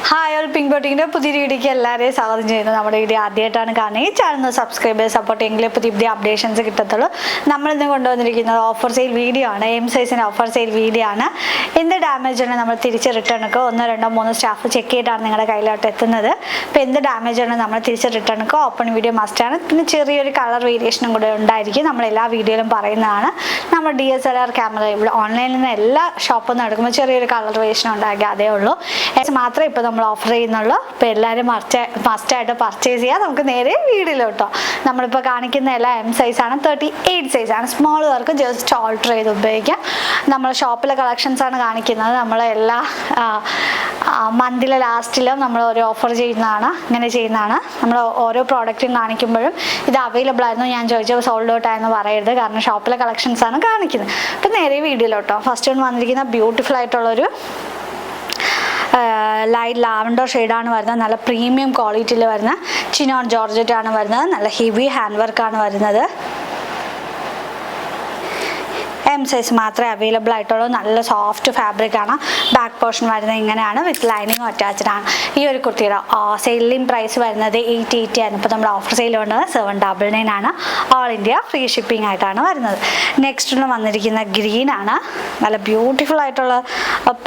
Hi all pink ബോട്ടിങ്ങിൻ്റെ പുതിയ വീഡിയോയ്ക്ക് എല്ലാവരെയും സ്വാഗതം ചെയ്യുന്നു. നമ്മുടെ വീഡിയോ ആദ്യമായിട്ടാണ് കാണുന്നത് ഈ ചാനൽ സബ്സ്ക്രൈബ് ചെയ്ത് സപ്പോർട്ട് ചെയ്യെങ്കിലേ പുതിയ പുതിയ അപ്ഡേഷൻസ് കിട്ടത്തുള്ളൂ. നമ്മളിന്ന് കൊണ്ടുവന്നിരിക്കുന്നത് ഓഫർ സെയിൽ വീഡിയോ ആണ്. എം സൈസിൻ്റെ ഓഫർ സെയിൽ വീഡിയോ ആണ്. എന്ത് ഡാമേജ് ആണ് നമ്മൾ തിരിച്ച് റിട്ടേൺ ഒക്കെ 1, 2, 3 സ്റ്റാഫ് ചെക്ക് ചെയ്തിട്ടാണ് നിങ്ങളുടെ കയ്യിലോട്ട് എത്തുന്നത്. അപ്പോൾ എന്ത് ഡാമേജ് ആണ് നമ്മൾ തിരിച്ച് റിട്ടേൺ ഒക്കെ ഓപ്പൺ വീഡിയോ മസ്റ്റാണ്. പിന്നെ ചെറിയൊരു കളർ വേരിയേഷനും കൂടെ ഉണ്ടായിരിക്കും. നമ്മൾ എല്ലാ വീഡിയോയിലും പറയുന്നതാണ്. നമ്മൾ DSLR ക്യാമറ ഇവിടെ ഓൺലൈനിൽ നിന്ന് എല്ലാ ഷോപ്പിൽ നിന്ന് എടുക്കുമ്പോൾ ചെറിയൊരു കളർ വേരിയേഷൻ ഉണ്ടാക്കി അതേ ഉള്ളൂ. മാത്രമേ ഇപ്പോൾ നമ്മൾ ഓഫർ ചെയ്യുന്നുള്ളൂ. അപ്പോൾ എല്ലാവരും മസ്റ്റായിട്ട് പർച്ചേസ് ചെയ്യുക. നമുക്ക് നേരെ വീഡിയോയിലോട്ടോ. നമ്മളിപ്പോൾ കാണിക്കുന്ന എല്ലാം M സൈസാണ്, 38 സൈസാണ്. സ്മോൾ വർക്ക് ജസ്റ്റ് ഓൾട്ടർ ചെയ്ത് ഉപയോഗിക്കാം. നമ്മൾ ഷോപ്പിലെ കളക്ഷൻസാണ് കാണിക്കുന്നത്. നമ്മൾ എല്ലാ മന്തിലെ ലാസ്റ്റിലും നമ്മൾ ഒരു ഓഫർ ചെയ്യുന്നതാണ്, ഇങ്ങനെ ചെയ്യുന്നതാണ്. നമ്മൾ ഓരോ പ്രോഡക്റ്റും കാണിക്കുമ്പോഴും ഇത് അവൈലബിൾ ആയിരുന്നു ഞാൻ ചോദിച്ചപ്പോൾ സോൾഡ് ഔട്ട് ആയെന്ന് പറയരുത്, കാരണം ഷോപ്പിലെ കളക്ഷൻസാണ് കാണിക്കുന്നത്. അപ്പം നേരെ വീഡിയോയിലോട്ടോ. ഫസ്റ്റ് ഒന്ന് വന്നിരിക്കുന്ന ബ്യൂട്ടിഫുൾ ആയിട്ടുള്ളൊരു ലൈറ്റ് ലാവൻഡർ ഷെയ്ഡാണ് വരുന്നത്. നല്ല പ്രീമിയം ക്വാളിറ്റിയിൽ വരുന്ന ചിനോൺ ജോർജറ്റ് ആണ് വരുന്നത്. നല്ല ഹെവി ഹാൻഡ് വർക്കാണ് വരുന്നത്. M സൈസ് മാത്രമേ അവൈലബിൾ ആയിട്ടുള്ളൂ. നല്ല സോഫ്റ്റ് ഫാബ്രിക് ആണ്. ബാക്ക് പോർഷൻ വരുന്നത് ഇങ്ങനെയാണ്, വിത്ത് ലൈനിങ്ങും അറ്റാച്ച്ഡ് ആണ്. ഈ ഒരു കുർത്തിയുടെ സെയിലിംഗ് പ്രൈസ് വരുന്നത് 880 ആണ്. ഇപ്പോൾ നമ്മൾ ഓഫർ സെയിൽ കൊണ്ടത് 799 ആണ്. ഓൾ ഇന്ത്യ ഫ്രീ ഷിപ്പിംഗ് ആയിട്ടാണ് വരുന്നത്. നെക്സ്റ്റ് വന്നിരിക്കുന്ന ഗ്രീൻ ആണ്. നല്ല ബ്യൂട്ടിഫുൾ ആയിട്ടുള്ള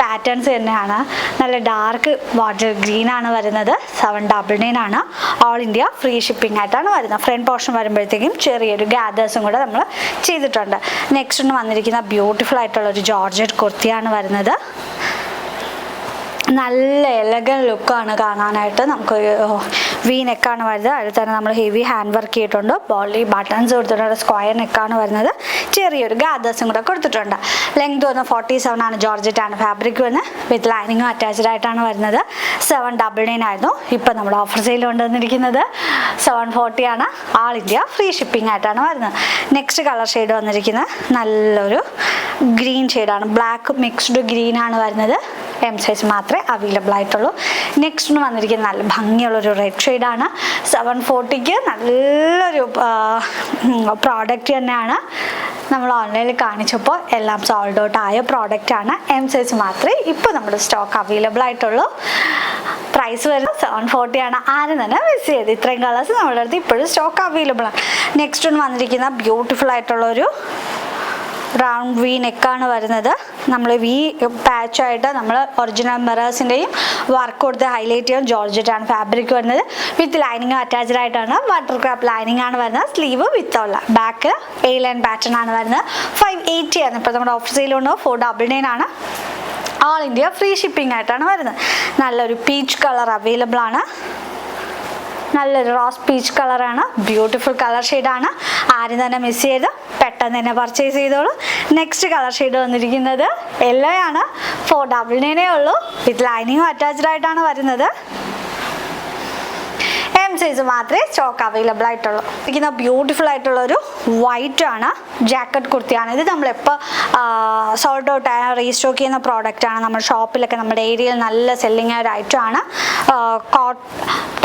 പാറ്റേൺസ് തന്നെയാണ്. നല്ല ഡാർക്ക് വാട്ടർ ഗ്രീൻ ആണ് വരുന്നത്. 799 ആണ്. ഓൾ ഇന്ത്യ ഫ്രീ ഷിപ്പിംഗ് ആയിട്ടാണ് വരുന്നത്. ഫ്രണ്ട് പോർഷൻ വരുമ്പോഴത്തേക്കും ചെറിയൊരു ഗാദേഴ്സും കൂടെ നമ്മൾ ചെയ്തിട്ടുണ്ട്. നെക്സ്റ്റ് വന്നിരിക്കുന്ന ബ്യൂട്ടിഫുൾ ആയിട്ടുള്ള ഒരു ജോർജറ്റ് കുർത്തിയാണ് വരുന്നത്. നല്ല എലഗൻ ലുക്കാണ് കാണാനായിട്ട്. നമുക്ക് വി നെക്കാണ് വരുന്നത്. അതിൽ തന്നെ നമ്മൾ ഹെവി ഹാൻഡ് വർക്ക് ചെയ്തിട്ടുണ്ട്. ബോളി ബട്ടൺസ് കൊടുത്തിട്ടുണ്ട്. സ്ക്വയർ നെക്കാണ് വരുന്നത്. ചെറിയൊരു ഗാദേഴ്സും കൂടെ കൊടുത്തിട്ടുണ്ട്. ലെങ്ത് വന്ന് 47 ആണ്. ജോർജറ്റ് ആണ് ഫാബ്രിക് വന്ന്, വിത്ത് ലൈനിങ്ങും അറ്റാച്ച്ഡ് ആയിട്ടാണ് വരുന്നത്. 799 ആയിരുന്നു. ഇപ്പം നമ്മൾ ഓഫർ സെയിൽ കൊണ്ടുവന്നിരിക്കുന്നത് 740 ആണ്. ആൾ ഇന്ത്യ ഫ്രീ ഷിപ്പിംഗ് ആയിട്ടാണ് വരുന്നത്. നെക്സ്റ്റ് കളർ ഷെയ്ഡ് വന്നിരിക്കുന്നത് നല്ലൊരു ഗ്രീൻ ഷെയ്ഡാണ്. ബ്ലാക്ക് മിക്സ്ഡ് ഗ്രീൻ ആണ് വരുന്നത്. M സൈസ് മാത്രമേ അവൈലബിൾ ആയിട്ടുള്ളൂ. നെക്സ്റ്റ് വന്നിരിക്കുന്നത് നല്ല ഭംഗിയുള്ളൊരു റെഡ് ഷെയ്ഡാണ്. 740ക്ക് നല്ലൊരു പ്രോഡക്റ്റ് തന്നെയാണ്. നമ്മൾ ഓൺലൈനിൽ കാണിച്ചപ്പോൾ എല്ലാം സോൾഡ് ഔട്ട് ആയ പ്രോഡക്റ്റാണ്. M സൈസ് മാത്രമേ ഇപ്പോൾ നമ്മുടെ സ്റ്റോക്ക് അവൈലബിൾ ആയിട്ടുള്ളൂ. പ്രൈസ് വരുന്നത് 740 ആണ്. ആരും തന്നെ മിസ് ചെയ്ത്. ഇത്രയും കളേഴ്സ് നമ്മുടെ അടുത്ത് ഇപ്പോഴും സ്റ്റോക്ക് അവൈലബിൾ ആണ്. നെക്സ്റ്റ് വന്നിരിക്കുന്ന ബ്യൂട്ടിഫുൾ ആയിട്ടുള്ളൊരു റൗണ്ട് വി നെക്കാണ് വരുന്നത്. നമ്മൾ വി പാച്ചായിട്ട് നമ്മൾ ഒറിജിനൽ മിറേഴ്സിൻ്റെയും വർക്ക് കൊടുത്ത് ഹൈലൈറ്റ് ചെയ്യാൻ ജോർജറ്റ് ആണ് ഫാബ്രിക് വരുന്നത്. വിത്ത് ലൈനിങ് അറ്റാച്ച്ഡ് ആയിട്ടാണ്. വാട്ടർ ക്രാപ്പ് ലൈനിങ് ആണ് വരുന്നത്. സ്ലീവ് വിത്ത് ഉള്ള ബാക്ക് A ലൈൻ പാറ്റേൺ ആണ് വരുന്നത്. 580 ആണ്. ഇപ്പോൾ നമ്മുടെ ഓഫർ സെയിൽ കൊണ്ട് 499 ആണ്. ഓൾ ഇന്ത്യ ഫ്രീ ഷിപ്പിംഗ് ആയിട്ടാണ് വരുന്നത്. നല്ലൊരു പീച്ച് കളർ അവൈലബിൾ ആണ്. നല്ലൊരു റോസ് പീച്ച് കളറാണ്. ബ്യൂട്ടിഫുൾ കളർ ഷെയ്ഡാണ്. ആരും തന്നെ മിസ് ചെയ്ത് പെട്ടെന്ന് തന്നെ പർച്ചേസ് ചെയ്തോളൂ. നെക്സ്റ്റ് കളർ ഷെയ്ഡ് വന്നിരിക്കുന്നത് യെല്ലോ ആണ്. 499 ഉള്ളൂ. വിത്ത് ലൈനിങ്ങും അറ്റാച്ച്ഡ് ആയിട്ടാണ് വരുന്നത്. M സൈസ് മാത്രമേ സ്റ്റോക്ക് അവൈലബിൾ ആയിട്ടുള്ളൂ. ഇരിക്കുന്ന ബ്യൂട്ടിഫുൾ ആയിട്ടുള്ളൊരു വൈറ്റ് ആണ്. ജാക്കറ്റ് കുർത്തിയാണ്. ഇത് നമ്മളെപ്പോൾ സോൾഡ് ഔട്ട് ആയ റീസ്റ്റോക്ക് ചെയ്യുന്ന പ്രോഡക്റ്റ് ആണ്. നമ്മുടെ ഷോപ്പിലൊക്കെ നമ്മുടെ ഏരിയയിൽ നല്ല സെല്ലിങ് ആയ ഒരു ഐറ്റം ആണ്. കോട്ട്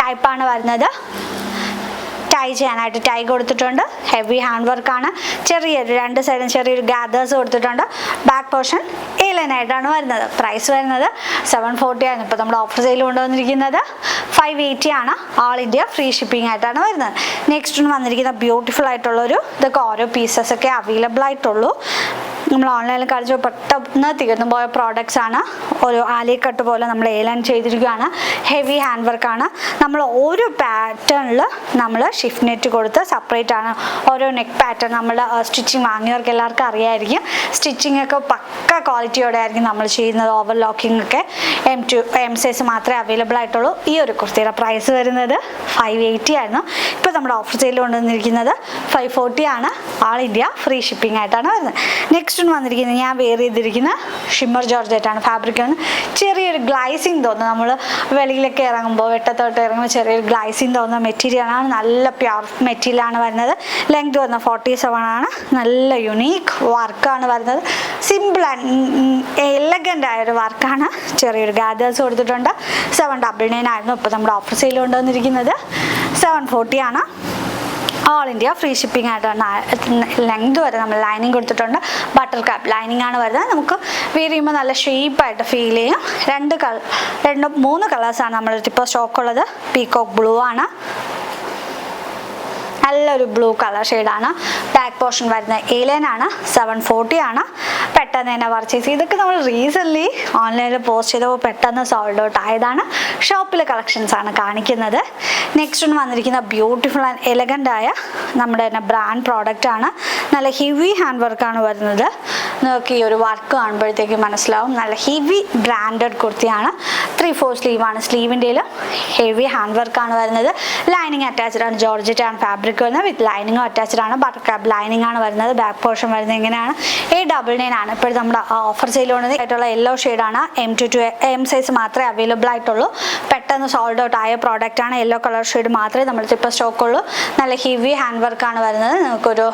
ടൈപ്പാണ് വരുന്നത്. ടൈ ചെയ്യാനായിട്ട് ടൈ കൊടുത്തിട്ടുണ്ട്. ഹെവി ഹാൻഡ് വർക്കാണ്. ചെറിയൊരു രണ്ട് സൈഡും ചെറിയൊരു ഗാദേഴ്സ് കൊടുത്തിട്ടുണ്ട്. ബാക്ക് പോർഷൻ A ലൈൻ ആയിട്ടാണ് വരുന്നത്. പ്രൈസ് വരുന്നത് 740 ആണ്. ഇപ്പോൾ നമ്മുടെ ഓഫർ സെയിൽ കൊണ്ടുവന്നിരിക്കുന്നത് 580 ആണ്. ഓൾ ഇന്ത്യ ഫ്രീ ഷിപ്പിംഗ് ആയിട്ടാണ് വരുന്നത്. നെക്സ്റ്റ് വന്നിരിക്കുന്ന ബ്യൂട്ടിഫുൾ ആയിട്ടുള്ളൊരു ഇതൊക്കെ ഓരോ പീസസ് ഒക്കെ അവൈലബിൾ ആയിട്ടുള്ളൂ. നമ്മൾ ഓൺലൈനിൽ കളിച്ച് പെട്ടെന്ന് തീർന്നു പോയ പ്രോഡക്റ്റ്സ് ആണ്. ഒരു ആലിക്കട്ട് പോലെ നമ്മൾ A ലൈൻ ചെയ്തിരിക്കുകയാണ്. ഹെവി ഹാൻഡ് വർക്കാണ്. നമ്മൾ ഓരോ പാറ്റേണിൽ നമ്മൾ ഷിഫ്റ്റ് നെറ്റ് കൊടുത്ത് സെപ്പറേറ്റ് ആണ് ഓരോ നെക്ക് പാറ്റേൺ. നമ്മൾ സ്റ്റിച്ചിങ് വാങ്ങിയവർക്ക് എല്ലാവർക്കും അറിയായിരിക്കും. സ്റ്റിച്ചിങ് ഒക്കെ പക്ക ക്വാളിറ്റിയോടെ ആയിരിക്കും നമ്മൾ ചെയ്യുന്നത്. ഓവർലോക്കിംഗ് ഒക്കെ M സൈസ് മാത്രമേ അവൈലബിൾ ആയിട്ടുള്ളൂ. ഈ ഒരു കുർത്തിയുടെ പ്രൈസ് വരുന്നത് 580 ആയിരുന്നു. ഇപ്പോൾ നമ്മുടെ ഓഫർ സെയിൽ കൊണ്ടുവന്നിരിക്കുന്നത് 540 ആണ്. ആൾ ഇന്ത്യ ഫ്രീ ഷിപ്പിംഗ് ആയിട്ടാണ് വരുന്നത്. നെക്സ്റ്റ് വന്നിരിക്കുന്നത് ഞാൻ വെയർ ചെയ്തിരിക്കുന്ന ഷിമ്മർ ജോർജറ്റ് ആണ്. ഫാബ്രിക് ആണ്. ചെറിയൊരു ഗ്ലൈസിങ് തോന്നുന്നു. നമ്മൾ വെളിയിലൊക്കെ ഇറങ്ങുമ്പോൾ വെട്ടത്തോട്ട് ഇറങ്ങുമ്പോൾ ചെറിയൊരു ഗ്ലൈസിങ് തോന്നുന്ന മെറ്റീരിയലാണ്. നല്ല പ്യുർ മെറ്റീരിയലാണ് വരുന്നത്. ലെങ്ത് വന്ന 47 ആണ്. നല്ല യുണീക്ക് വർക്കാണ് വരുന്നത്. സിമ്പിൾ ആൻഡ് എലഗൻ്റ് ആയൊരു വർക്കാണ്. ചെറിയൊരു ഗാദേഴ്സ് കൊടുത്തിട്ടുണ്ട്. 799 ആയിരുന്നു. ഇപ്പോൾ നമ്മുടെ ഓഫർ സെയിൽ കൊണ്ടുവന്നിരിക്കുന്നത് 740 ആണ്. ഓൾ ഇന്ത്യ ഫ്രീ ഷിപ്പിംഗ് ആയിട്ടാണ്. ലെങ്ത് വരെ നമ്മൾ ലൈനിങ് കൊടുത്തിട്ടുണ്ട്. ബട്ടർ ക്യാപ്പ് ലൈനിങ് ആണ് വരുന്നത്. നമുക്ക് വെയർ ചെയ്യുമ്പോൾ നല്ല ഷേപ്പായിട്ട് ഫീൽ ചെയ്യും. 3 കളേഴ്സാണ് നമ്മളടുത്ത് ഇപ്പോൾ സ്റ്റോക്ക് ഉള്ളത്. പീകോക്ക് ബ്ലൂ ആണ്, നല്ലൊരു ബ്ലൂ കളർ ഷെയ്ഡാണ്. ബാക്ക് പോർഷൻ വരുന്ന A-line ആണ്. 740 ആണ്. പെട്ടെന്ന് തന്നെ പർച്ചേസ് ചെയ്ത്. ഇതൊക്കെ നമ്മൾ റീസെൻ്റ്ലി ഓൺലൈനിൽ പോസ്റ്റ് ചെയ്തപ്പോൾ പെട്ടെന്ന് സോൾഡ് ഔട്ട് ആയതാണ്. ഷോപ്പിലെ കളക്ഷൻസ് ആണ് കാണിക്കുന്നത്. നെക്സ്റ്റ് വന്നിരിക്കുന്ന ബ്യൂട്ടിഫുൾ ആൻഡ് എലഗൻ്റ് ആയ നമ്മുടെ തന്നെ ബ്രാൻഡ് പ്രോഡക്റ്റ് ആണ്. നല്ല ഹെവി ഹാൻഡ് വർക്കാണ് വരുന്നത്. നിങ്ങൾക്ക് ഈ ഒരു വർക്ക് കാണുമ്പോഴത്തേക്ക് മനസ്സിലാവും നല്ല ഹെവി ബ്രാൻഡഡ് കുർത്തിയാണ്. 3/4 സ്ലീവാണ്. സ്ലീവിൻ്റെയിൽ ഹെവി ഹാൻഡ് വർക്കാണ് വരുന്നത്. ലൈനിങ് അറ്റാച്ച്ഡ് ആണ്. ജോർജറ്റ് ആണ് ഫാബ്രിക് വരുന്നത്. വിത്ത് ലൈനിങ്ങും അറ്റാച്ച്ഡ് ആണ്. ബട്ടർ ക്യാപ്പ് ലൈനിങ് ആണ് വരുന്നത്. ബാക്ക് പോർഷൻ വരുന്നത് ഇങ്ങനെയാണ്. 899 ആണ്. ഇപ്പോഴും നമ്മുടെ ഓഫർ സെയിൽ ആയിട്ടുള്ള യെല്ലോ ഷെയ്ഡാണ്. M സൈസ് മാത്രമേ അവൈലബിൾ ആയിട്ടുള്ളൂ. പെട്ടെന്ന് സോൾഡ് ഔട്ട് ആയ പ്രോഡക്റ്റ് ആണ്. യെല്ലോ കളർ ഷെയ്ഡ് മാത്രമേ നമ്മൾക്ക് ഇപ്പോൾ സ്റ്റോക്ക് ഉള്ളൂ. നല്ല ഹെവി ഹാൻഡ് വർക്കാണ് വരുന്നത്. നമുക്കൊരു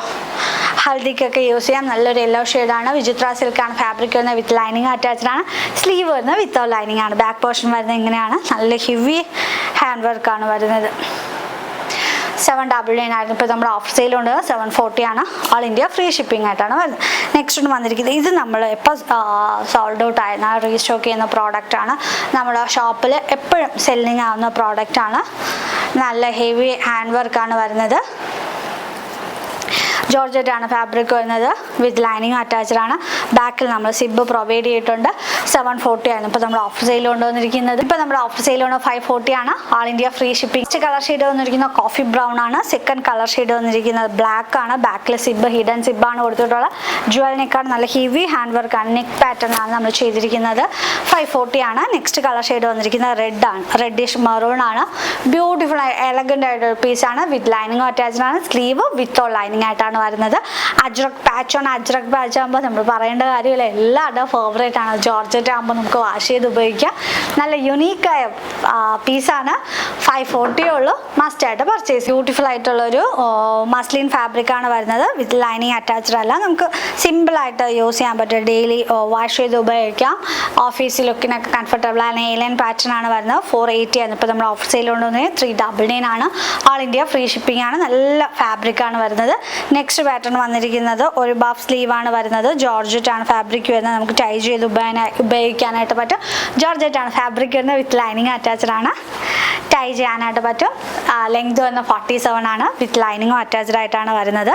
ഹൽദിക്കൊക്കെ യൂസ് ചെയ്യാം. നല്ലൊരു യെല്ലോ ഷെയ്ഡാണ്. വിചിത്ര സിൽക്കാണ് ഫാബ്രിക് വരുന്നത്. വിത്ത് ലൈനിങ് അറ്റാച്ച്ഡ് ആണ്. സ്ലീവ് വരുന്നത് വിത്തൗട്ട് ലൈനിങ് ആണ്. ബാക്ക് പോർഷൻ വരുന്നത് ഇങ്ങനെയാണ്. നല്ല ഹെവി ഹാൻഡ് വർക്കാണ് വരുന്നത്. 799 ആയിരുന്നു. ഇപ്പോൾ നമ്മുടെ ഓഫർ സെയിലുണ്ട്. 740 ആണ്. ഓൾ ഇന്ത്യ ഫ്രീ ഷിപ്പിംഗ് ആയിട്ടാണ് വരുന്നത്. നെക്സ്റ്റ് വന്നിരിക്കുന്നത് ഇത് നമ്മൾ എപ്പോൾ സോൾഡ് ഔട്ട് ആയിരുന്ന റീസ്റ്റോക്ക് ചെയ്യുന്ന പ്രോഡക്റ്റ് ആണ്. നമ്മുടെ ഷോപ്പിൽ എപ്പോഴും സെല്ലിങ് ആവുന്ന പ്രോഡക്റ്റ് ആണ്. നല്ല ഹെവി ഹാൻഡ് വർക്കാണ് വരുന്നത്. ജോർജറ്റ് ആണ് ഫാബ്രിക് വരുന്നത്. വിത്ത് ലൈനിങ് അറ്റാച്ച്ഡ് ആണ്. ബാക്കിൽ നമ്മൾ സിബ് പ്രൊവൈഡ് ചെയ്തിട്ടുണ്ട്. 740 ആയിരുന്നു. ഇപ്പോൾ നമ്മൾ ഓഫർ സെയിൽ കൊണ്ടുവന്നിരിക്കുന്നത്. ഇപ്പോൾ നമ്മുടെ ഓഫർ സെയിൽ കൊണ്ട് 540 ആണ്. All India free shipping. First colour shade വന്നിരിക്കുന്നത് കോഫി ബ്രൗൺ ആണ്. സെക്കൻഡ് കളർ ഷെയ്ഡ് വന്നിരിക്കുന്നത് ബ്ലാക്ക് ആണ്. ബാക്കിൽ സിബ് ഹിഡൻ സിബാണ് കൊടുത്തിട്ടുള്ള. ജുവൽ നെക്കാണ്. നല്ല ഹെവി ഹാൻഡ് വർക്ക് ആണ്. നെക്ക് പാറ്റേൺ ആണ് നമ്മൾ ചെയ്തിരിക്കുന്നത്. 540 ആണ്. നെക്സ്റ്റ് കളർ ഷെയ്ഡ് വന്നിരിക്കുന്നത് റെഡ് ആണ്. റെഡിഷ് മെറൂൺ ആണ്. ബ്യൂട്ടിഫുൾ എലഗൻ്റ് ആയിട്ടൊരു പീസാണ്. വിത്ത് ലൈനിങ് അറ്റാച്ച്ഡ് ആണ്. സ്ലീവ് വിത്തോ ലൈനിങ് ആയിട്ടാണ് വരുന്നത്. അജ്രക് പാച്ച് ആകുമ്പോൾ നമ്മൾ പറയേണ്ട കാര്യമില്ല. എല്ലാവരുടെയും ഫേവറേറ്റ് ആണ്. ജോർജറ്റ് ആകുമ്പോൾ നമുക്ക് വാഷ് ചെയ്ത് ഉപയോഗിക്കാം. നല്ല യുണീക്കായ പീസാണ്. 540 ഉള്ളൂ. മസ്റ്റായിട്ട് പർച്ചേസ്. ബ്യൂട്ടിഫുൾ ആയിട്ടുള്ളൊരു മസ്ലിൻ ഫാബ്രിക് ആണ് വരുന്നത്. വിത്ത് ലൈനിങ് അറ്റാച്ച്ഡ് അല്ല. നമുക്ക് സിമ്പിളായിട്ട് യൂസ് ചെയ്യാൻ പറ്റും. ഡെയിലി വാഷ് ചെയ്ത് ഉപയോഗിക്കാം. ഓഫീസ് ലുക്കിനൊക്കെ കംഫർട്ടബിൾ ആണ്. A-line പാറ്റേൺ ആണ് വരുന്നത്. 480 ആണ്. ഇപ്പോൾ നമ്മൾ ഓഫർ സെയിൽ കൊണ്ടുവന്നത് 399 ആണ്. ഓൾ ഇന്ത്യ ഫ്രീ ഷിപ്പിംഗ് ആണ്. നല്ല ഫാബ്രിക് ആണ് വരുന്നത്. നെക്സ്റ്റ് പാറ്റേൺ വന്നിരിക്കുന്നത് ഒരു ബഫ് സ്ലീവ് ആണ് വരുന്നത്. ജോർജറ്റ് ആണ് ഫാബ്രിക് വരുന്നത്. നമുക്ക് ടൈ ചെയ്ത് ഉപയോഗിക്കാനായിട്ട് പറ്റും. ജോർജറ്റ് ആണ് ഫാബ്രിക് വരുന്നത്. വിത്ത് ലൈനിങ് അറ്റാച്ച്ഡ് ആണ്. ടൈ ചെയ്യാനായിട്ട് പറ്റും. ലെങ്ത് വരുന്നത് 47 ആണ്. വിത്ത് ലൈനിങ്ങും അറ്റാച്ച്ഡ് ആയിട്ടാണ് വരുന്നത്.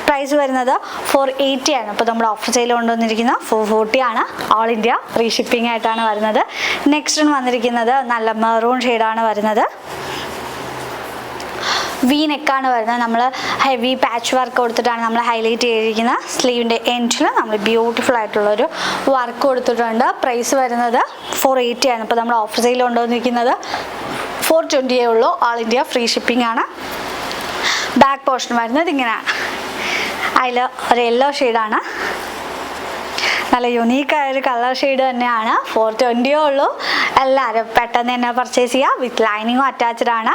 പ്രൈസ് വരുന്നത് 480 ആണ്. ഇപ്പോൾ നമ്മുടെ ഓഫർ സെയിൽ കൊണ്ടുവന്നിരിക്കുന്നത് 440 ആണ്. ഓൾ ഇന്ത്യ ഫ്രീ ഷിപ്പിംഗ് ആയിട്ടാണ് വരുന്നത്. നെക്സ്റ്റ് വന്നിരിക്കുന്നത് നല്ല മെറൂൺ ഷെയ്ഡാണ് വരുന്നത്. വി നെക്കാണ് വരുന്നത്. നമ്മൾ ഹെവി പാച്ച് വർക്ക് കൊടുത്തിട്ടാണ് നമ്മൾ ഹൈലൈറ്റ് ചെയ്തിരിക്കുന്നത്. സ്ലീവിൻ്റെ എൻഡിൽ നമ്മൾ ബ്യൂട്ടിഫുൾ ആയിട്ടുള്ളൊരു വർക്ക് കൊടുത്തിട്ടുണ്ട്. പ്രൈസ് വരുന്നത് 480 ആണ്. ഇപ്പോൾ നമ്മൾ ഓഫർ സെയിൽ കൊണ്ടുവന്നിരിക്കുന്നത് 420 ഉള്ളൂ. ഓൾ ഇന്ത്യ ഫ്രീ ഷിപ്പിംഗ് ആണ്. ബാക്ക് പോർഷൻ വരുന്നത് ഇങ്ങനെയാണ്. അതിൽ ഒരു യെല്ലോ ഷെയ്ഡാണ്. നല്ല യുണീക്കായൊരു കളർ ഷെയ്ഡ് തന്നെയാണ്. 420 ഉള്ളൂ. എല്ലാവരും പെട്ടെന്ന് തന്നെ പർച്ചേസ് ചെയ്യുക. വിത്ത് ലൈനിങ്ങും അറ്റാച്ച്ഡ് ആണ്.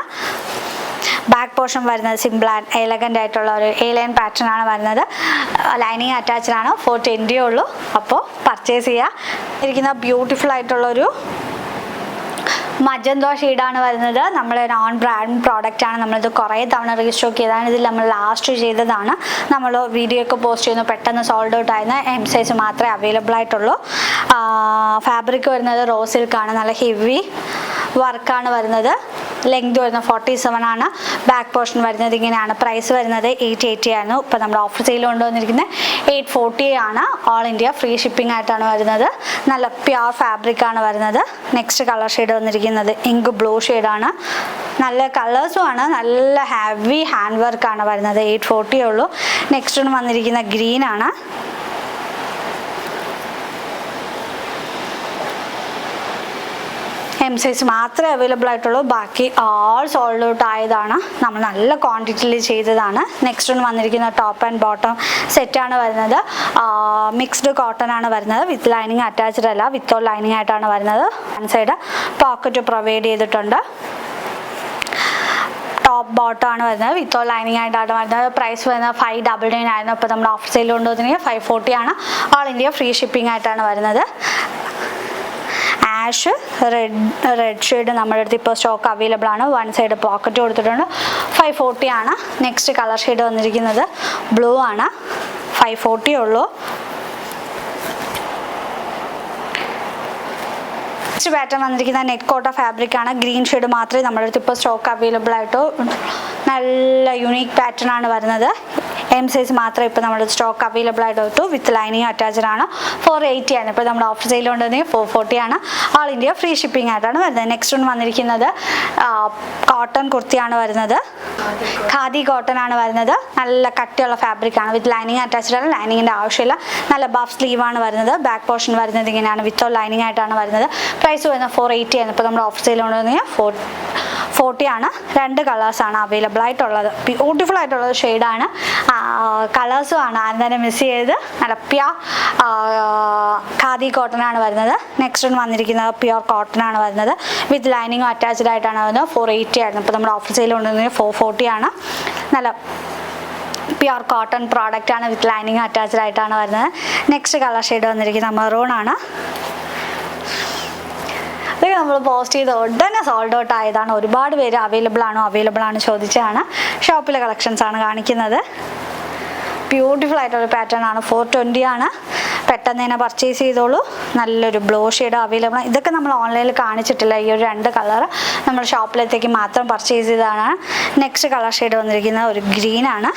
ബാക്ക് പോർഷൻ വരുന്നത് സിമ്പിൾ ആൻഡ് എലഗൻ്റ് ആയിട്ടുള്ള ഒരു A-line പാറ്റേൺ ആണ് വരുന്നത്. ലൈനിങ് അറ്റാച്ച്ഡ് ആണ്. 420 ഉള്ളൂ. അപ്പോൾ പർച്ചേസ് ചെയ്യുക. ഇരിക്കുന്ന ബ്യൂട്ടിഫുൾ ആയിട്ടുള്ളൊരു മജന്തോ ഷെയ്ഡാണ് വരുന്നത്. നമ്മൾ നോൺ ബ്രാൻഡ് പ്രോഡക്റ്റ് ആണ്. നമ്മളിത് കുറേ തവണ റീസ്റ്റോക്ക് ചെയ്തതാണ്. ഇതിൽ നമ്മൾ ലാസ്റ്റ് ചെയ്തതാണ്. നമ്മൾ വീഡിയോ ഒക്കെ പോസ്റ്റ് ചെയ്യുന്നു. പെട്ടെന്ന് സോൾഡ് ഔട്ട് ആയിരുന്ന M സൈസ് മാത്രമേ അവൈലബിൾ ആയിട്ടുള്ളൂ. ഫാബ്രിക് വരുന്നത് റോ സിൽക്കാണ്. നല്ല ഹെവി വർക്കാണ് വരുന്നത്. ലെങ്ത് വരുന്നത് 47 ആണ്. ബാക്ക് പോർഷൻ വരുന്നത് ഇങ്ങനെയാണ്. പ്രൈസ് വരുന്നത് 880 ആയിരുന്നു. ഇപ്പോൾ നമ്മുടെ ഓഫർ സെയിൽ കൊണ്ടുവന്നിരിക്കുന്നത് 840 ആണ്. ഓൾ ഇന്ത്യ ഫ്രീ ഷിപ്പിംഗ് ആയിട്ടാണ് വരുന്നത്. നല്ല പ്യുവർ ഫാബ്രിക് ആണ് വരുന്നത്. നെക്സ്റ്റ് കളർ ഷെയ്ഡ് വന്നിരിക്കുന്നത് ഇങ്ക് ബ്ലൂ ഷെയ്ഡാണ്. നല്ല കളേഴ്സും ആണ്. നല്ല ഹെവി ഹാൻഡ് വർക്കാണ് വരുന്നത്. 840 ഉള്ളൂ. നെക്സ്റ്റ് വന്നിരിക്കുന്ന ഗ്രീൻ ആണ്. M സൈസ് മാത്രമേ അവൈലബിൾ ആയിട്ടുള്ളൂ. ബാക്കി ഓൾ സോൾഡ് ഔട്ട് ആയതാണ്. നമ്മൾ നല്ല ക്വാണ്ടിറ്റിയിൽ ചെയ്തതാണ്. നെക്സ്റ്റ് വന്നിരിക്കുന്ന ടോപ്പ് ആൻഡ് ബോട്ടം സെറ്റാണ് വരുന്നത്. മിക്സ്ഡ് കോട്ടൺ ആണ് വരുന്നത്. വിത്ത് ലൈനിങ് അറ്റാച്ച്ഡ് അല്ല. വിത്തൗട്ട് ലൈനിങ് ആയിട്ടാണ് വരുന്നത്. വൺ സൈഡ് പോക്കറ്റ് പ്രൊവൈഡ് ചെയ്തിട്ടുണ്ട്. ടോപ്പ് ബോട്ടം ആണ് വരുന്നത്. വിത്തൗട്ട് ലൈനിങ് ആയിട്ടാണ് വരുന്നത്. പ്രൈസ് വരുന്നത് 599 ആയിരുന്നു. ഇപ്പോൾ നമ്മുടെ ഓഫർ സെയിൽ കൊണ്ടുവന്നിരിക്കുന്നത് 540 ആണ്. ഓൾ ഇന്ത്യ ഫ്രീ ഷിപ്പിംഗ് ആയിട്ടാണ് വരുന്നത്. ആഷ് റെഡ് ഷെയ്ഡ് നമ്മുടെ അടുത്ത് ഇപ്പോൾ സ്റ്റോക്ക് അവൈലബിൾ ആണ്. വൺ സൈഡ് പോക്കറ്റ് കൊടുത്തിട്ടുണ്ട്. 540 ആണ്. നെക്സ്റ്റ് കളർ ഷെയ്ഡ് വന്നിരിക്കുന്നത് ബ്ലൂ ആണ്. 540 ഉള്ളൂ. നെക്സ്റ്റ് പാറ്റേൺ വന്നിരിക്കുന്ന നെറ്റ് കോട്ട ഫാബ്രിക് ആണ്. ഗ്രീൻ ഷെയ്ഡ് മാത്രമേ നമ്മുടെ അടുത്ത് ഇപ്പോൾ സ്റ്റോക്ക് അവൈലബിൾ ആയിട്ടോ. നല്ല യുണീക്ക് പാറ്റേൺ ആണ് വരുന്നത്. എം സൈസ് മാത്രമേ ഇപ്പോൾ നമ്മുടെ സ്റ്റോക്ക് അവൈലബിൾ ആയിട്ട് കിട്ടും. വിത്ത് ലൈനിങ് അറ്റാച്ച്ഡ് ആണ്. 480 ആണ്. ഇപ്പോൾ നമ്മുടെ ഓഫർ സെയിൽ കൊണ്ടുവന്നത് 440 ആണ്. ഓൾ ഇന്ത്യ ഫ്രീ ഷിപ്പിംഗ് ആയിട്ടാണ് വരുന്നത്. നെക്സ്റ്റ് വൺ വന്നിരിക്കുന്നത് കോട്ടൺ കുർത്തിയാണ് വരുന്നത്. ഖാദി കോട്ടൺ ആണ് വരുന്നത്. നല്ല കട്ടിയുള്ള ഫാബ്രിക് ആണ്. വിത്ത് ലൈനിങ് അറ്റാച്ച്ഡ് ആണ്. ലൈനിങ്ങിൻ്റെ ആവശ്യമില്ല. നല്ല ബഫ് സ്ലീവ് ആണ് വരുന്നത്. ബാക്ക് പോർഷൻ വരുന്നത് ഇങ്ങനെയാണ്. വിത്തോ ലൈനിങ് ആയിട്ടാണ് വരുന്നത്. പ്രൈസ് വരുന്നത് 480 ആണ്. ഇപ്പോൾ നമ്മുടെ ഓഫർ സെയിൽ കൊണ്ടുവന്നത് 440 ആണ്. 2 കളേഴ്സാണ് അവൈലബിൾ ആയിട്ടുള്ളത്. ബ്യൂട്ടിഫുൾ ആയിട്ടുള്ളത് ഷെയ്ഡാണ്. കളേഴ്സും ആണ്. ആരും തന്നെ മിസ് ചെയ്ത്. നല്ല പ്യുർ ഖാദി കോട്ടൺ ആണ് വരുന്നത്. നെക്സ്റ്റ് വൺ വന്നിരിക്കുന്നത് പ്യുർ കോട്ടൺ ആണ് വരുന്നത്. വിത്ത് ലൈനിങ്ങും അറ്റാച്ച്ഡ് ആയിട്ടാണ് വരുന്നത്. 480 ആയിരുന്നു. ഇപ്പോൾ നമ്മുടെ ഓഫർ സെയിൽ കൊണ്ടുവന്നത് 440 ആണ്. നല്ല പ്യുർ കോട്ടൺ പ്രോഡക്റ്റ് ആണ്. വിത്ത് ലൈനിങ് അറ്റാച്ച്ഡ് ആയിട്ടാണ് വരുന്നത്. നെക്സ്റ്റ് കളർ ഷെയ്ഡ് വന്നിരിക്കുന്നത് മെറൂൺ ആണ്. ഇതൊക്കെ നമ്മൾ പോസ്റ്റ് ചെയ്ത് ഉടനെ സോൾഡ് ഔട്ട് ആയതാണ്. ഒരുപാട് പേര് അവൈലബിൾ ആണോ ചോദിച്ചാണ്. ഷോപ്പിലെ കളക്ഷൻസ് ആണ് കാണിക്കുന്നത്. ബ്യൂട്ടിഫുൾ ആയിട്ടൊരു പാറ്റേൺ ആണ്. 420 ആണ്. പെട്ടെന്ന് തന്നെ പർച്ചേസ് ചെയ്തോളൂ. നല്ലൊരു ബ്ലൂ ഷെയ്ഡ് അവൈലബിൾ ആണ്. ഇതൊക്കെ നമ്മൾ ഓൺലൈനിൽ കാണിച്ചിട്ടില്ല. ഈ ഒരു 2 കളർ നമ്മൾ ഷോപ്പിലത്തേക്ക് മാത്രം പർച്ചേസ് ചെയ്തതാണ്. നെക്സ്റ്റ് കളർ ഷെയ്ഡ് വന്നിരിക്കുന്നത് ഒരു ഗ്രീൻ ആണ്.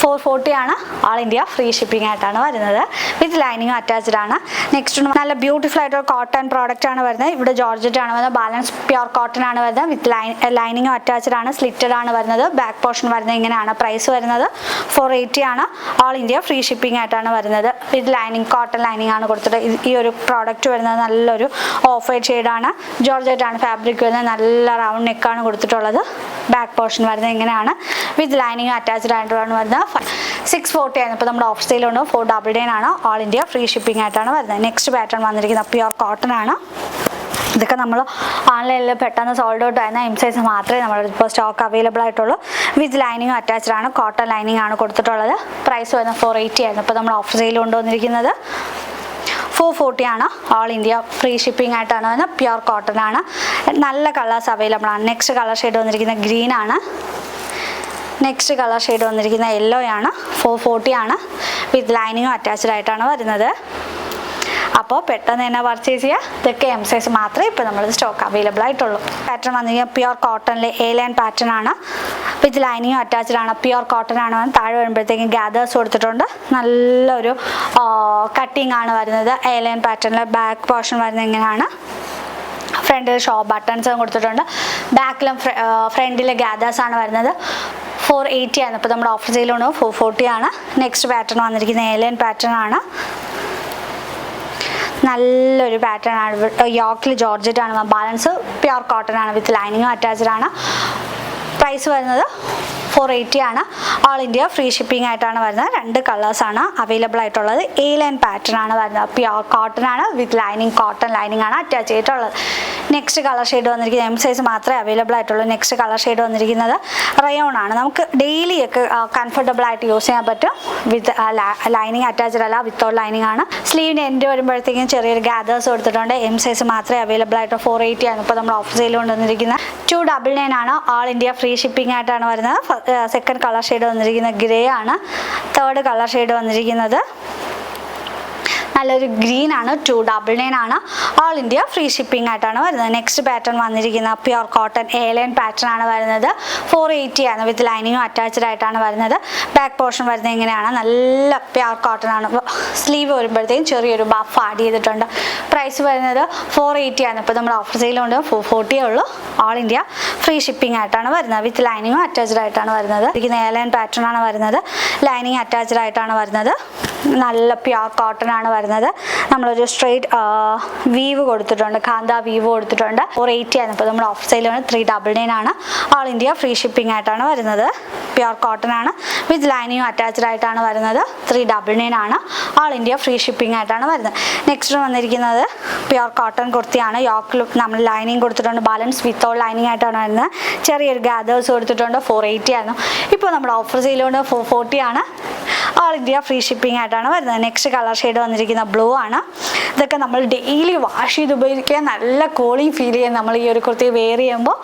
440 ആണ്. ഓൾ ഇന്ത്യ ഫ്രീ ഷിപ്പിംഗ് ആയിട്ടാണ് വരുന്നത്. വിത്ത് ലൈനിങ് അറ്റാച്ച്ഡ് ആണ്. നെക്സ്റ്റ് നല്ല ബ്യൂട്ടിഫുൾ ആയിട്ടൊരു കോട്ടൺ പ്രോഡക്റ്റ് ആണ് വരുന്നത്. ഇവിടെ ജോർജറ്റ് ആണ് വരുന്നത്. ബാലൻസ് പ്യുർ കോട്ടൺ ആണ് വരുന്നത്. വിത്ത് ലൈനിങ് അറ്റാച്ച്ഡ് ആണ്. സ്ലിറ്റഡ് ആണ് വരുന്നത്. ബാക്ക് പോർഷൻ വരുന്നത് ഇങ്ങനെയാണ്. പ്രൈസ് വരുന്നത് 480 ആണ്. ഓൾ ഇന്ത്യ ഫ്രീ ഷിപ്പിംഗ് ആയിട്ടാണ് വരുന്നത്. വിത്ത് ലൈനിങ് കോട്ടൺ ലൈനിങ് ആണ് കൊടുത്തിട്ട്. ഈ ഒരു പ്രോഡക്റ്റ് വരുന്നത് നല്ലൊരു ഓഫ് വൈറ്റ് ഷെയ്ഡാണ്. ജോർജറ്റ് ആണ് ഫാബ്രിക് വരുന്നത്. നല്ല റൗണ്ട് നെക്കാണ് കൊടുത്തിട്ടുള്ളത്. ബാക്ക് പോർഷൻ വരുന്നത് ഇങ്ങനെയാണ്. വിത്ത് ലൈനിങ് അറ്റാച്ച്ഡ് ആയിട്ടാണ് വരുന്നത്. 640 ആണ്. ഇപ്പോൾ നമ്മുടെ ഓഫ് സെയിൽ ഉണ്ട്. 499 ആണ്. ഓൾ ഇന്ത്യ ഫ്രീ ഷിപ്പിംഗ് ആയിട്ടാണ് വരുന്നത്. നെക്സ്റ്റ് പാറ്റേൺ വന്നിരിക്കുന്നത് പ്യുർ കോട്ടൺ ആണ്. ഇതൊക്കെ നമ്മൾ ഓൺലൈനിൽ പെട്ടെന്ന് സോൾഡ് ഔട്ട് ആയിരുന്ന എം സൈസ് മാത്രമേ നമ്മുടെ ഇപ്പോൾ സ്റ്റോക്ക് അവൈലബിൾ ആയിട്ടുള്ളൂ. വിത്ത് ലൈനിങ് അറ്റാച്ച്ഡ് ആണ്. കോട്ടൺ ലൈനിങ് ആണ് കൊടുത്തിട്ടുള്ളത്. പ്രൈസ് വരുന്നത് 480 ആയിരുന്നു. ഇപ്പോൾ നമ്മൾ ഓഫർ സെയിൽ കൊണ്ടുവന്നിരിക്കുന്നത് 440 ആണ്. ഓൾ ഇന്ത്യ ഫ്രീ ഷിപ്പിംഗ് ആയിട്ടാണ് വരുന്നത്. പ്യുർ കോട്ടൺ ആണ്. നല്ല കളേഴ്സ് അവൈലബിൾ ആണ്. നെക്സ്റ്റ് കളർ ഷെയ്ഡ് വന്നിരിക്കുന്നത് ഗ്രീൻ ആണ്. നെക്സ്റ്റ് കളർ ഷെയ്ഡ് വന്നിരിക്കുന്ന യെല്ലോ ആണ്. 440 ആണ്. വിത്ത് ലൈനിങ്ങും അറ്റാച്ച്ഡ് ആയിട്ടാണ് വരുന്നത്. അപ്പോൾ പെട്ടെന്ന് തന്നെ പർച്ചേസ് ചെയ്യുക. ഇതൊക്കെ എം സൈസ് മാത്രമേ ഇപ്പോൾ നമ്മൾ സ്റ്റോക്ക് അവൈലബിൾ ആയിട്ടുള്ളൂ. പാറ്റേൺ വന്നിരിക്കുക പ്യുർ കോട്ടണിലെ എ ലൈൻ പാറ്റേൺ ആണ്. വിത്ത് ലൈനിങ്ങും അറ്റാച്ച്ഡ് ആണ്. പ്യുർ കോട്ടൺ ആണ്. താഴെ വരുമ്പോഴത്തേക്കും ഗ്യാദേഴ്സ് കൊടുത്തിട്ടുണ്ട്. നല്ലൊരു കട്ടിങ് ആണ് വരുന്നത്. എ ലൈൻ പാറ്റേണിലെ ബാക്ക് പോർഷൻ വരുന്നത് ഇങ്ങനെയാണ്. ഫ്രണ്ടിൽ ഷോ ബട്ടൺസും കൊടുത്തിട്ടുണ്ട്. ബാക്കിലും ഫ്രണ്ടിലെ ഗ്യാദേഴ്സ് ആണ് വരുന്നത്. 480 ആണ്. ഇപ്പോൾ നമ്മുടെ ഓഫർ സെയിലുണ്ട്. 440 ആണ്. നെക്സ്റ്റ് പാറ്റേൺ വന്നിരിക്കുന്നത് എ ലൈൻ പാറ്റേൺ ആണ്. നല്ലൊരു പാറ്റേൺ ആണ്. യോക്കിൽ ജോർജറ്റ് ആണ്. ബാലൻസ് പ്യുർ കോട്ടൺ ആണ്. വിത്ത് ലൈനിങ്ങും അറ്റാച്ച്ഡ് ആണ്. പ്രൈസ് വരുന്നത് 480 ആണ്. ഓൾ ഇന്ത്യ ഫ്രീ ഷിപ്പിംഗ് ആയിട്ടാണ് വരുന്നത്. 2 കളേഴ്സാണ് അവൈലബിൾ ആയിട്ടുള്ളത്. എ ലൈൻ പാറ്റേൺ ആണ് വരുന്നത്. പ്യുർ കോട്ടൺ ആണ്. വിത്ത് ലൈനിങ് കോട്ടൺ ലൈനിങ് ആണ് അറ്റാച്ച് ചെയ്തിട്ടുള്ളത്. നെക്സ്റ്റ് കളർ ഷെയ്ഡ് വന്നിരിക്കുന്നത് എം സൈസ് മാത്രമേ അവൈലബിൾ ആയിട്ടുള്ളൂ. നെക്സ്റ്റ് കളർ ഷെയ്ഡ് വന്നിരിക്കുന്നത് റയോൺ ആണ്. നമുക്ക് ഡെയിലി ഒക്കെ കംഫർട്ടബിൾ ആയിട്ട് യൂസ് ചെയ്യാൻ പറ്റും. വിത്ത് ലൈനിങ് അറ്റാച്ച്ഡ് അല്ല. വിത്തൗട്ട് ലൈനിങ് ആണ്. സ്ലീവിന് എൻഡ് വരുമ്പോഴത്തേക്കും ചെറിയൊരു ഗ്യാദേഴ്സ് കൊടുത്തിട്ടുണ്ട്. എം സൈസ് മാത്രമേ അവൈലബിൾ ആയിട്ട് 480 ആണ്. ഇപ്പോൾ നമ്മൾ ഓഫർ സെയിൽ കൊണ്ടുവന്നിരിക്കുന്നത് 299 ആണ്. ഓൾ ഇന്ത്യ ഫ്രീ ഷിപ്പിംഗ് ആയിട്ടാണ് വരുന്നത്. സെക്കൻഡ് കളർ ഷെയ്ഡ് വന്നിരിക്കുന്നത് ഗ്രേ ആണ്. തേർഡ് കളർ ഷെയ്ഡ് വന്നിരിക്കുന്നത് നല്ലൊരു ഗ്രീൻ ആണ്. 299 ആണ്. ഓൾ ഇന്ത്യ ഫ്രീ ഷിപ്പിംഗ് ആയിട്ടാണ് വരുന്നത്. നെക്സ്റ്റ് പാറ്റേൺ വന്നിരിക്കുന്ന pure cotton A line pattern ആണ് വരുന്നത്. 480 ആണ്. വിത്ത് ലൈനിങ്ങും അറ്റാച്ച്ഡ് ആയിട്ടാണ് വരുന്നത്. ബാക്ക് പോർഷൻ വരുന്നത് ഇങ്ങനെയാണ്. നല്ല പ്യുർ കോട്ടൺ ആണ്. സ്ലീവ് വരുമ്പോഴത്തേക്കും ചെറിയൊരു ബഫ് ആഡ് ചെയ്തിട്ടുണ്ട്. പ്രൈസ് വരുന്നത് 480 ആണ്. ഇപ്പോൾ നമ്മൾ ഓഫർ സെയിലുണ്ട്. 440 ഉള്ളൂ. ഓൾ ഇന്ത്യ ഫ്രീ ഷിപ്പിംഗ് ആയിട്ടാണ് വരുന്നത്. വിത്ത് ലൈനിങ്ങും അറ്റാച്ച്ഡ് ആയിട്ടാണ് വരുന്നത്. എ ലൈൻ പാറ്റേൺ ആണ് വരുന്നത്. ലൈനിങ് അറ്റാച്ച്ഡ് ആയിട്ടാണ് വരുന്നത്. നല്ല പ്യുർ കോട്ടൺ ആണ് വരുന്നത്. നമ്മളൊരു സ്ട്രെയിറ്റ് വീവ് കൊടുത്തിട്ടുണ്ട്. കാന്ത വീവ് കൊടുത്തിട്ടുണ്ട്. 480 ആണ്. ഇപ്പോൾ നമ്മൾ ഓഫ് സെയിലാണ്. 399 ആണ്. ഓൾ ഇന്ത്യ ഫ്രീ ഷിപ്പിംഗ് ആയിട്ടാണ് വരുന്നത്. പ്യുർ കോട്ടൺ ആണ്. വിത്ത് ലൈനിങ്ങും അറ്റാച്ച്ഡ് ആയിട്ടാണ് വരുന്നത്. 399 ആണ്. ഓൾ ഇന്ത്യ ഫ്രീ ഷിപ്പിംഗ് ആയിട്ടാണ് വരുന്നത്. നെക്സ്റ്റ് വന്നിരിക്കുന്നത് പ്യുർ കോട്ടൺ കുർത്തിയാണ്. യോക്കിൽ നമ്മൾ ലൈനിങ് കൊടുത്തിട്ടുണ്ട്. ബാലൻസ് വിത്തൗട്ട് ലൈനിങ് ആയിട്ടാണ് വരുന്നത്. ചെറിയൊരു ഗ്യാദേഴ്സ് കൊടുത്തിട്ടുണ്ട്. 480 ആയിരുന്നു. ഇപ്പോൾ നമ്മുടെ ഓഫർ സെയിലുണ്ട്. 440 ആണ്. ഓൾ ഇന്ത്യ ഫ്രീ ഷിപ്പിംഗ് ആയിട്ടാണ് വരുന്നത്. നെക്സ്റ്റ് കളർ ഷെയ്ഡ് വന്നിരിക്കുന്ന ബ്ലൂ ആണ്. ഇതൊക്കെ നമ്മൾ ഡെയിലി വാഷ് ചെയ്ത് ഉപയോഗിക്കാൻ നല്ല കൂളിംഗ് ഫീൽ ചെയ്യും നമ്മൾ ഈ ഒരു കുർത്തി വെയർ ചെയ്യുമ്പോൾ.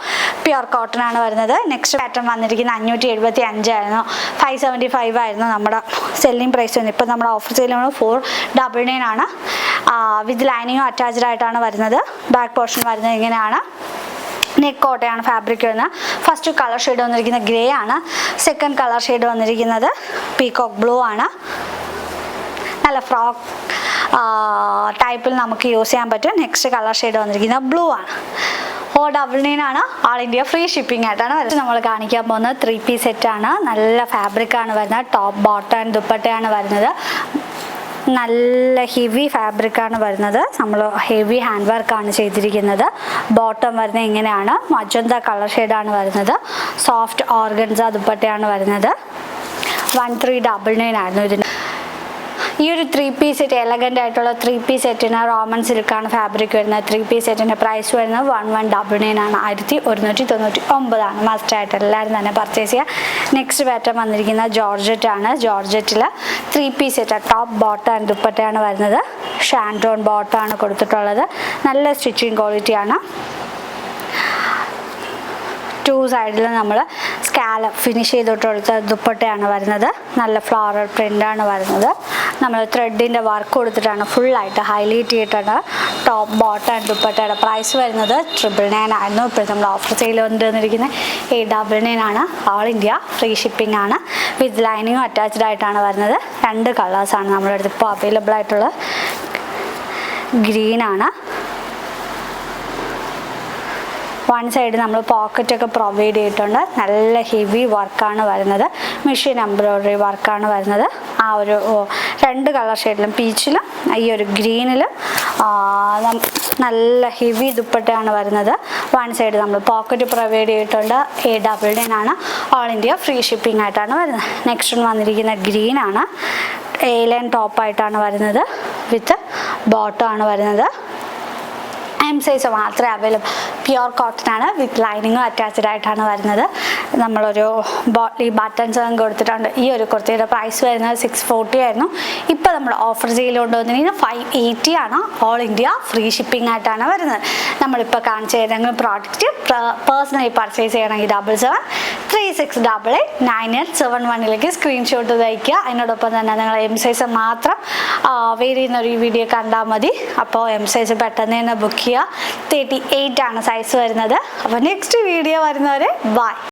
പ്യുർ കോട്ടൺ ആണ് വരുന്നത്. നെക്സ്റ്റ് പാറ്റേൺ വന്നിരിക്കുന്ന 575 ആയിരുന്നു, 575 ആയിരുന്നു നമ്മുടെ സെല്ലിംഗ് പ്രൈസ് വന്നത്. ഇപ്പം നമ്മുടെ ഓഫർ സെയിൽ 499 ആണ്. വിത്ത് ലൈനിങ്ങും അറ്റാച്ച്ഡ് ആയിട്ടാണ് വരുന്നത്. ബാക്ക് പോർഷൻ വരുന്നത് ഇങ്ങനെയാണ്. നെക്ക് കോട്ടയാണ് ഫാബ്രിക് വരുന്നത്. ഫസ്റ്റ് കളർ ഷെയ്ഡ് വന്നിരിക്കുന്നത് ഗ്രേ ആണ്. സെക്കൻഡ് കളർ ഷെയ്ഡ് വന്നിരിക്കുന്നത് പീകോക്ക് ബ്ലൂ ആണ്. നല്ല ഫ്രോക്ക് ടൈപ്പിൽ നമുക്ക് യൂസ് ചെയ്യാൻ പറ്റും. നെക്സ്റ്റ് കളർ ഷെയ്ഡ് വന്നിരിക്കുന്നത് ബ്ലൂ ആണ്. 499 ആണ്. ഓൾ ഇന്ത്യ ഫ്രീ ഷിപ്പിംഗ് ആയിട്ടാണ് വരുന്നത്. നമ്മൾ കാണിക്കാൻ പോകുന്നത് 3 പീസ് സെറ്റാണ്. നല്ല ഫാബ്രിക്കാണ് വരുന്നത്. ടോപ്പ് ബോട്ടം ദുപ്പട്ടയാണ് വരുന്നത്. നല്ല ഹെവി ഫാബ്രിക്കാണ് വരുന്നത്. നമ്മൾ ഹെവി ഹാൻഡ് വർക്കാണ് ചെയ്തിരിക്കുന്നത്. ബോട്ടം വരുന്നത് ഇങ്ങനെയാണ്. മജന്ത കളർ ഷെയ്ഡാണ് വരുന്നത്. സോഫ്റ്റ് ഓർഗൻസ ദുപ്പട്ടയാണ് വരുന്നത്. 1399 ആയിരുന്നു ഇതിന്. ഈ ഒരു 3 പീസ് സെറ്റ്, എലഗൻ്റ് ആയിട്ടുള്ള 3 പീസ് സെറ്റിന് റോമൻ സിൽക്കാണ് ഫാബ്രിക് വരുന്നത്. 3 പീസ് സെറ്റിൻ്റെ പ്രൈസ് വരുന്നത് 1199 ആണ്. 1199 ആണ്. മസ്റ്റായിട്ട് എല്ലാവരും തന്നെ പർച്ചേസ് ചെയ്യുക. നെക്സ്റ്റ് പാറ്റേൺ വന്നിരിക്കുന്നത് ജോർജറ്റ് ആണ്. ജോർജറ്റിൽ 3 piece set top bottom and ദുപ്പട്ടയാണ് വരുന്നത്. ഷാൻഡോൺ ബോട്ടമാണ് കൊടുത്തിട്ടുള്ളത്. നല്ല സ്റ്റിച്ചിങ് ക്വാളിറ്റിയാണ്. 2 സൈഡിൽ നമ്മൾ സ്കാലപ്പ് ഫിനിഷ് ചെയ്തിട്ടുള്ള ദുപ്പട്ടയാണ് വരുന്നത്. നല്ല ഫ്ലോറൽ പ്രിൻ്റാണ് വരുന്നത്. നമ്മൾ ത്രെഡിൻ്റെ വർക്ക് കൊടുത്തിട്ടാണ് ഫുള്ളായിട്ട് ഹൈലൈറ്റ് ചെയ്തിട്ടാണ് ടോപ്പ് ബോട്ടം ആൻഡ് ദുപ്പട്ടയുടെ പ്രൈസ് വരുന്നത് 999 ആയിരുന്നു. ഇപ്പോൾ നമ്മൾ ഓഫർ സെയിൽ വന്നിരിക്കുന്നത് 899 ആണ്. ഓൾ ഇന്ത്യ ഫ്രീ ഷിപ്പിംഗ് ആണ്. വിത്ത് ലൈനിങ്ങും അറ്റാച്ച്ഡ് ആയിട്ടാണ് വരുന്നത്. 2 കളേഴ്സാണ് നമ്മുടെ അടുത്ത് ഇപ്പോൾ അവൈലബിൾ ആയിട്ടുള്ളത്. ഗ്രീനാണ്. 1 സൈഡ് നമ്മൾ പോക്കറ്റൊക്കെ പ്രൊവൈഡ് ചെയ്തിട്ടുണ്ട്. നല്ല ഹെവി വർക്കാണ് വരുന്നത്. മെഷീൻ എംബ്രോയ്ഡറി വർക്കാണ് വരുന്നത്. ആ ഒരു 2 കളർ ഷെയ്ഡിലും, പീച്ചിലും ഈ ഒരു ഗ്രീനിലും നല്ല ഹെവി ദുപ്പട്ടയാണ് വരുന്നത്. 1 സൈഡ് നമ്മൾ പോക്കറ്റ് പ്രൊവൈഡ് ചെയ്തിട്ടുണ്ട്. 899 ആണ്. ഓൾ ഇന്ത്യ ഫ്രീ ഷിപ്പിംഗ് ആയിട്ടാണ് വരുന്നത്. നെക്സ്റ്റ് വന്നിരിക്കുന്ന ഗ്രീനാണ്. A-ലൈൻ ടോപ്പായിട്ടാണ് വരുന്നത്. വിത്ത് ബോട്ടം ആണ് വരുന്നത്. M സൈസ് മാത്രമേ അവൈലബിൾ. പ്യുർ കോട്ടൺ ആണ്. വിത്ത് ലൈനിങ്ങും അറ്റാച്ച്ഡ് ആയിട്ടാണ് വരുന്നത്. നമ്മളൊരു ഈ ബട്ടൺസ് കൊടുത്തിട്ടുണ്ട്. ഈ ഒരു കുർത്തിയുടെ പ്രൈസ് വരുന്നത് 640 ആയിരുന്നു. ഇപ്പോൾ നമ്മൾ ഓഫർ സെയിൽ കൊണ്ടുവന്നിരിക്കുന്നത് 580 ആണ്. ഓൾ ഇന്ത്യ ഫ്രീ ഷിപ്പിംഗ് ആയിട്ടാണ് വരുന്നത്. നമ്മളിപ്പോൾ കാണിച്ച ഏതെങ്കിലും പ്രോഡക്റ്റ് പേഴ്സണലി പർച്ചേസ് ചെയ്യണമെങ്കിൽ 7736889871 സ്ക്രീൻഷോട്ട് തയ്ക്കുക. അതിനോടൊപ്പം തന്നെ നിങ്ങൾ M സൈസ് മാത്രം വെയർ ചെയ്യുന്ന ഒരു വീഡിയോ കണ്ടാൽ മതി. അപ്പോൾ M സൈസ് പെട്ടെന്ന് തന്നെ ബുക്ക് ചെയ്യുക. 38 ആണ് സൈസ് വരുന്നത്. അപ്പോൾ നെക്സ്റ്റ് വീഡിയോ വരുന്നവരെ ബൈ.